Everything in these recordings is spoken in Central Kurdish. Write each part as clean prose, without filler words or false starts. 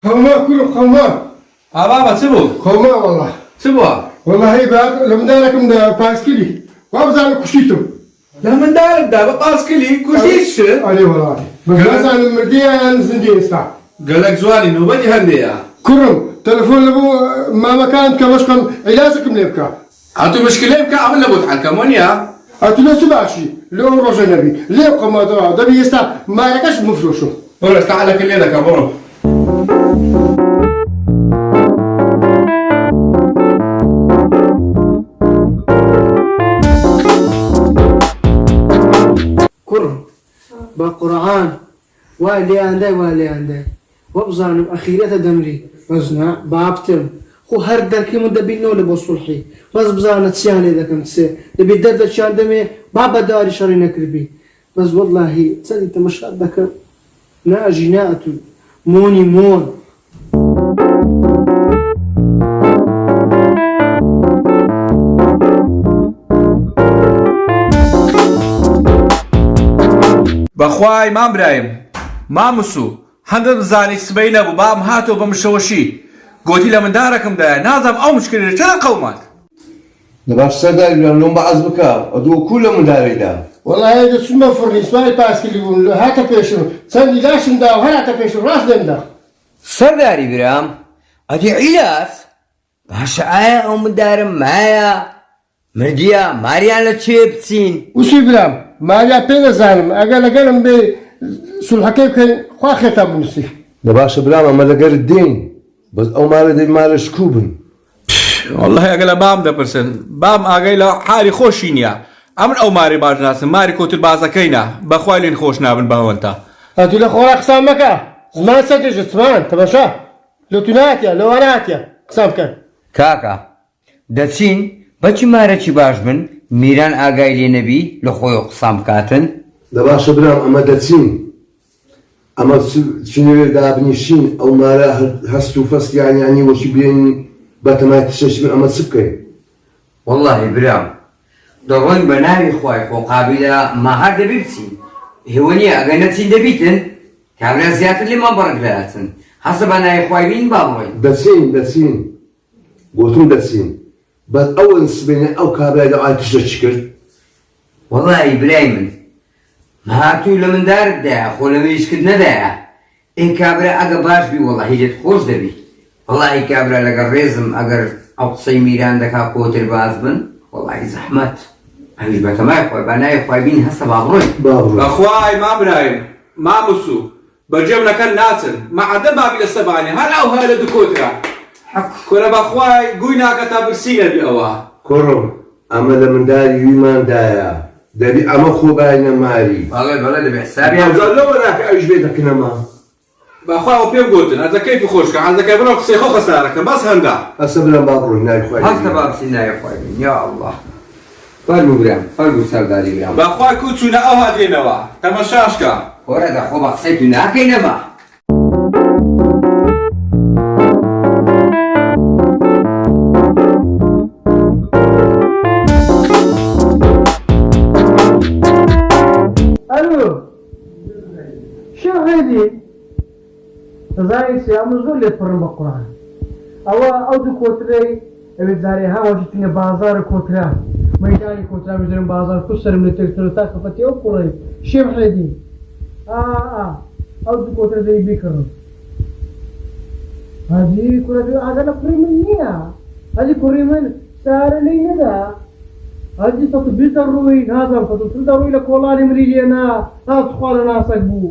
خوما كله خوما بابا تبو خوما والله تبو والله هي بقى لما داركم ده باسكلي وابزع كشيتم لا من دارك دا بقاسكلي كوشيش علي والله بس انا مرديه نزندي استا قال لك زوالي نوبدي هندية كرم تلفون لبو ما كانت كمشكم علاجكم ليبكا هاتو مشكلة بك عمل لبوت حالكم ونيا اتنا سباشي لو رجع نبي ليه قما ده بيستا ما لكش مفروشو ولا تعال كل يدك يا برو كرم بقرآن والي عندي وابزانم أخيرة دمري وزنا بابتم خو هر دركي من دبينو لبو صلحي بس بزانة تسياني ذا كم تسي دبي درد شان دمي بابا داري شاري نكربي بس والله تصدي تمشى ذاك ناجي ناتو موني مون بخواي ما برايم ما مسو هندم زاني سبين ابو بام هاتو بمشوشي قلتي لمن داركم ده نازم او مشكلة ترى قومات باش صدق لهم بعض بكا ادو كل من داري دا والله هذا شو ما فرني اسمعي باسكلي يقول هاتا بيشو سندي لاشم دا وهاتا بيشو راس دم دا سرداري برام أدي علاس باشا آية أو مدارم معايا مرديا ماريان لتشيبسين وشي بلام ما جا بين زالم اقل بي سول حكيم كان خوا ختم نسي باش بلا ما لقى الدين بس او مال شكوبن والله اقل بام ده برسن بام اقل حالي خوشينيا امر او ماري باج ناس ماري كوتل بازا كينا بخواي لين خوش نابن بهونتا هاتي لخورا قسام مكا زمان سجج زمان تماشا لو تناتيا لو اناتيا قسام كان كاكا دتشين بچي مارا چي باش بن ميران آقاي لي نبي لخوي قسام كاتن باش بلا اما دتسين اما شنو دابنيشين او مال هستو فس يعني وش بين باتما تشش اما سكر والله برام دورون بناوي خواي خو قابلة ما هاد بيبسين هوني أغنتين دبيتن كامرا زيادة اللي ما برق لاتن حسب أنا خواي مين بابوي دتسين قلتون دتسين بس اول سبينه او كابلا دا تشكر والله إبراهيم ما هاتو لمن دارك دا خو لما يشكدنا دا إن كابرا أقا باش بي والله هيجت خوش دبي والله كابرا لقا ريزم أقر أقصي ميران دكا قوتر بازبن والله زحمت هلش بك ما يخوي بناي خوي بين هسه بابروي بخواي ما برايم ما مسو برجمنا كان ناتن ما عدا بابي السباني هل او هلا دكوترا كنا بخواي قوينا كتاب السينة بأوا كرم اما لمن داري يمان دايا دبي اما خو باين ماري والله دبي حسابي يا زلمه راك ايش بيتك نما بخواي وبيم قلتن هذا كيف خوشك هذا كيف بروك سيخو خسارك بس هندا اسبلا بابروي ناي خوي هسه باب سينا يا خوي يا الله فرمو برام فرمو سرداري برام بخواي كوتشونا او هادينوا تمشاشكا ورد خو بقصيتو ناكي نبا الو شو هذي زاري سيامو زول يفرم بقرآن او دو كوتري ابي زاري ها وجدتني بازار كوترا ميداني كوترا مدرم بازار كسر من التكترتا كفتي او قري شيم حيدي او دو كوترا زي بيكرم هذه كوترا هذا بريمنيا هذه بريمن سار لي ندا هذه تطبيق الروي هذا تطبيق الروي لكولاني مريلينا هذا تخوال ناسك بو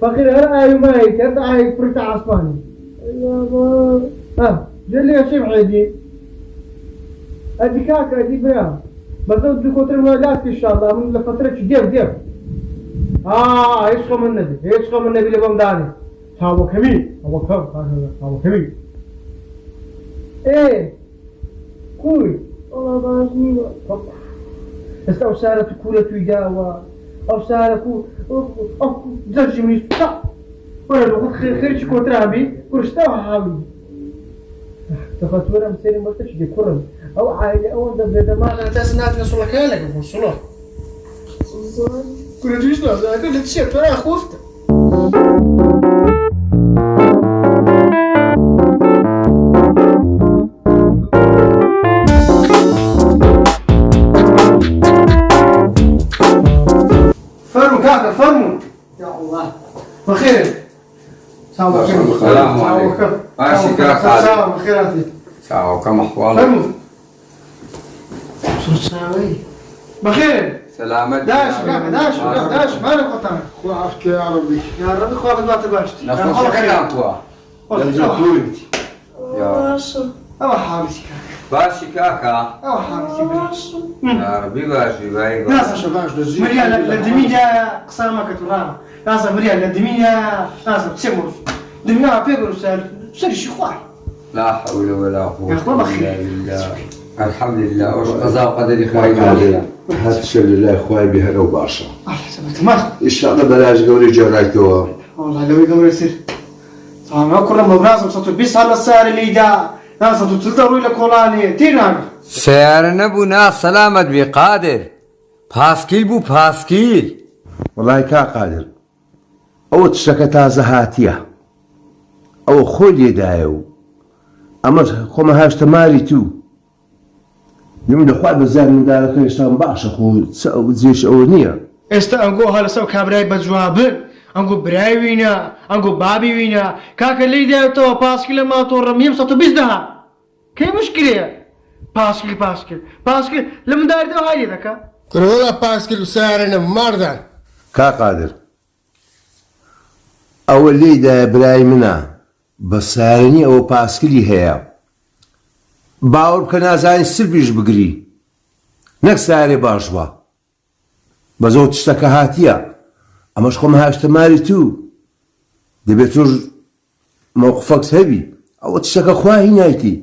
فقير هر اي ماي كرت اي فرت عصباني ها جلي يا شيخ عيدي ادي كاكا ادي برام بزود لي كوتر مولاتك ان شاء الله من لفتره ديف ايش خو من النبي اللي بمداني هاو كمي ايه كوي والله بازني استو سارة كولة ويداوا او سارة او زوجي ميستا ولا لو خير شي كوتر عبي كرشتا حاوي تفتورة مسيري مرتش دي كورن او عائلة او ده ما انا تسنات نسوا لك وصلوا كل جيش لا كل شيء ترى خفت سلام عليكم. السلام عليكم. ماشي كاكا. سلام خيراتي. ساو كم أحوالك؟ فرموا. شو تساوي؟ بخير. سلامة. داش ما له قطع. خو عافك يا ربي. يا ربي خو عبد ما تباشت. نخوش كلام كوا. يا أو حارسك. باشي كاكا. أو حارسك. يا ربي باشي باي. ناس شباش دزي. مريا لدمية قسامك ترى. ناس مريا لدمية ناس تسمر. دمية بيقولوا سر شي خوي. لا حول ولا قوة يا أخوة بخير. إلا بالله. الحمد لله وش قضاء وقدري خير. هات الشر لله خوای بهره و باشا الله يسلمك ما. ان شاء الله بلاش قوري جورايتو والله لو يقدر يصير. طبعا كل ما براسم صوت بيس على السعر اللي دا. ناس تلتقوا إلى كولاني تيران. سيار نبونا سلامة بقادر. باسكيل بو باسكيل. والله کا قادر او تشکە تازە هاتیە ئەو خۆی لێدایە و ئەمە خۆمە هاشتە ماری تو من دەخوای بەزار منداڵەکە هێشتان باشە خۆ جێش ئەوە نییە ئێستا ئەنگۆ هەلەسە و کابرای بەجوابن ئەنگۆ برای وینە ئەنگۆ بابی وینە کاکە لی دایەوە پاسکی لە ماتۆڕە میم 120 دەها کەی مشکلەیە پاسکل لە منداڵیەوە هایە دەکە كرولا باسكل وسارنا مردان کا قادر ئەوە لێدایە برای منە بە سارنی ئەوە پاسکلی هەیە باوەڕ بکە نازانی سربیش بگری نەک سارێ باش بە بەزەوت تشتەکە هاتیە ئەمەش خۆمە هاشتە ماری تو دەبێت تۆش مووقفەکس هەبی ئەوە تشتەکە خواهی نایتی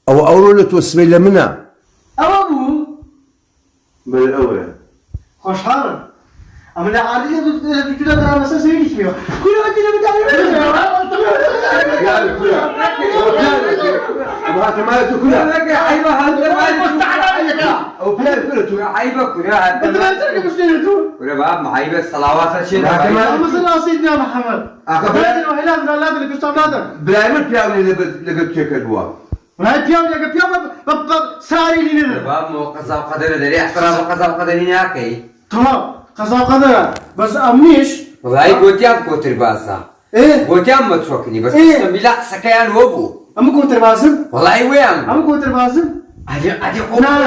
ئەوە ئەوڕۆ لە تۆ سبەی لە منە ئەوە بوو بەڵێ ئەوەیە خۆشحاڵم ئەمە لە عادیە دوترە بەسەر سەری کیوە معيبة الصلوات شيء سيدنا محمد برای من پیاوی لەگەڵ کێکە بووە ساری لێنە باب مو قضاء وقدر دري احترام قضاء وقدر هناكي تمام قضا وقدر بس أمنيش والله قوتيام كوتر بازا إيه قوتيام ما تشوكني بس إيه؟ بلا سكيان وبو أما كنت بازم والله ويام أما كنت بازم أدي لا،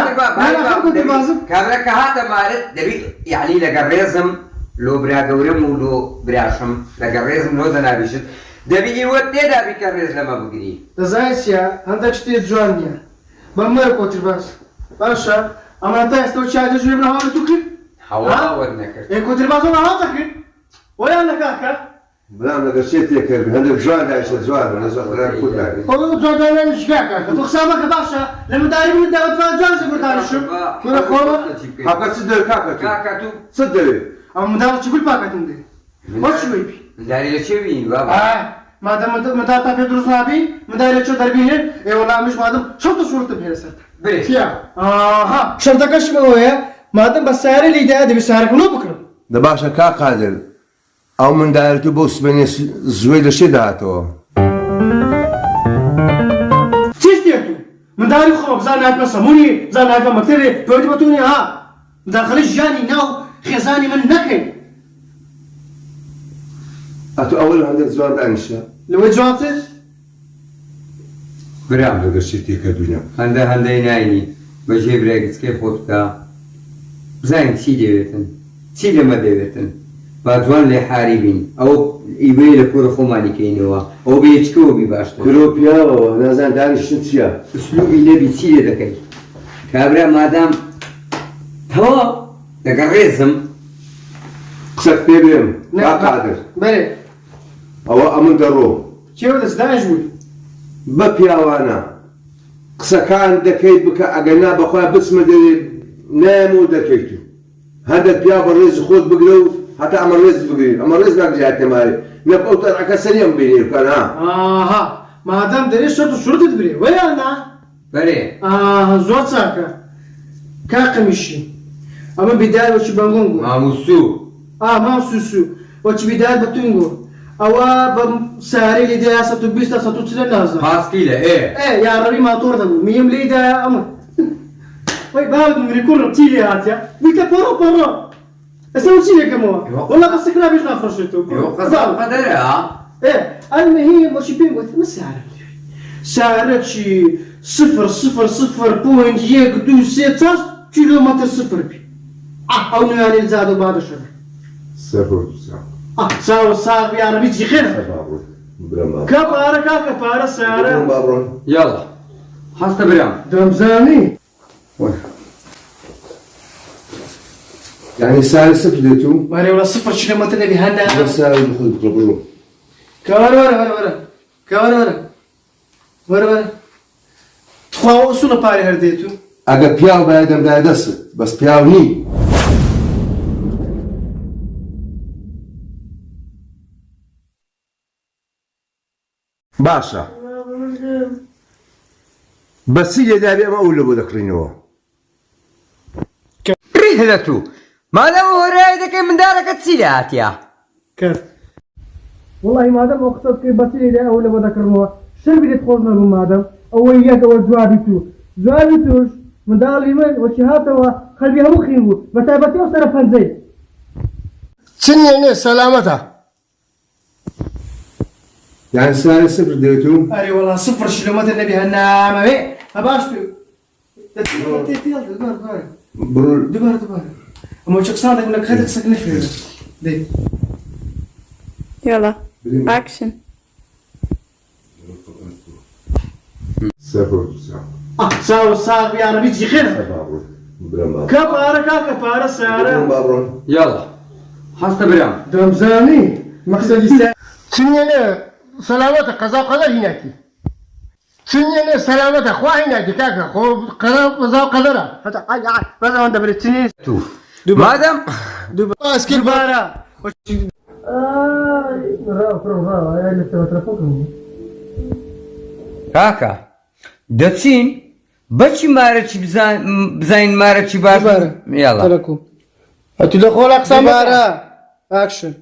لا، كنت بازم. كابرك هذا مارد دبي يعني لقريزم لو برا قورم ولو براشم لقريزم لو زنابيشت دبي يودي دبي كريز لما بقري تزايسيا عندك شتي جوانيا بمر كنت باز باشا أما أنت استوى شاهد جوي من هذا تكر هوا ورنكر إيه كنت بازم هذا تكر ويا نكاكا بلام لەگەڵ شێتێک کرد هەندێک جوان دایشە جوان لە خود داری والله جوان أنا إيش كاكا تقسمك باشا لما داري من داري جالس بردارشم كنا خلاص حقا چ دەوێت کاکە كاكا تو چ دەوێت أما مدار تقول باكا تندي ما شوي بي داري لشيء بابا مادام مدار تابع دروس نبي مدار شو دربينه إيه والله مش مادام شو تصورت بهالسرت بري فيها ها شرطك شو هو مادام بس سعر اللي ده ده بسعرك نو بكره دە باشە کا قادر ئەو منداڵەت و بۆ سبەنێ زوێ لە شێ داهاتەوە چیش دیتو مداری خوب زن هات مسمونی زن هات مکتبی توی بتونی ها داخلش جانی ناو خزانی من نکن ئەتو ئەوەل هەندێک جوان دانیشە لو جواتر برام لەگەڵ شێتێکە دوینە هەندە ناینی بەژێ برێگت کێ خۆتکە بزانین چی دەوێتن چی لەمە دەوێتن با جوان لێ حاری بین ئەو ئیوەی لە کۆرە خۆمانی کەینەوە ئەو بێچکەوە بی باشتر کرۆ پیاوەوە نازان دانیشتن چییە ئوسلوبی لێبی چی لێ دەکەی کابرا مادام تەواو لەگەڵ ڕێزم قسەت پێ بێم کا قادر بله ئەوە ئەمن دەڕۆ چیو دست دانش بود بە پیاوانە قسەکان دەکەیت بکە ئەگەنا بەخوا بچمە دەوێ نامۆ دەکەیت و هەندێک پیا بە ڕێز خۆت بگرە و هەتا ئەمە ڕێز بگرین ئەمە ڕێز ناگرێت تێماری نەک ئەو تەرعەکە سەریەم بینێ بکەن ها آها مادام داری شرط شروطت بری ویا نه بەرێ زۆر چاکە کاقمیشی ئەمە بیدار وەچی بەنگۆنگۆ ماموسوو مام سوسو وەچی بیدار بەتونگۆ ئەوە بە سارەی لێدایە 120 تا 140 نازە پاسکیلە یاڕەوی ماتۆر دەبوو میم لێدایە ئەمە وای باوت مری کوڕم چی لێ هاتیە بیکە پەڕۆ ئەستا چی لێکەمەوە وەڵا بە سکرا بێژ نافرۆشێتەوە قەزا قەدەرە ايه المهم وش بيقول ما سعره شي 0.126 كيلومتر صفر بي او يعني زادوا بعد الشهر صفر ساو صار يا ربي تجي خير كبارة سعره يلا حسنا برام دمزاني يعني سعر صفر ديتو ماري ولا 0 كيلومتر نبي هنا بس سعر دخول برو ورا تخوا اصول باري هرديتو اگه پیاو بایدم دای دست بس پیاو نی باشا بس هي دابي ما اقول له ذكرينه ريد هدتو ما لو رايدك من دارك تسيلات يا كيف والله ما دام وقتك بطيء ده أول ما ذكرناه شو بدي تخوضنا له ما دام أو إياك أو جوابيتوش من دار اليمن وشهادة وخلبي هم خينو بتابتي أصلا فنزي سنيني سلامتها يعني سعر صفر ديتو أري والله 0 كيلومتر نبي هنا ما بي أباش برو دبر أما شو صادق منك هذا سكن فيه ده يلا اكشن صفر ساو يا ربي تجي خير كبارة سعره يلا حسنا برام دمزاني مقصدي سنيني سلامتها قضاء قدر هناك سنيني سلامتها خوا هناك كاكا خو قضاء قدرها حتى بس أنت بريتني ما دام اسكيل بارا كاكا دتشين بچی مارچی بزاین مارچی باش يلا تركوا تدخل أقسام بارا اكشن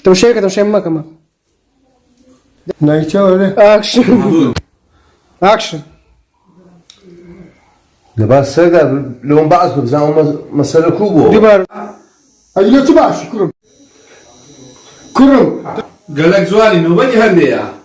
توشيك ما كمان نايتشا ولا اكشن لباس سيدا لون بعض بزاهم مسألة كوبو دبر أجل تباش كرم قالك زوالي نو بني هندية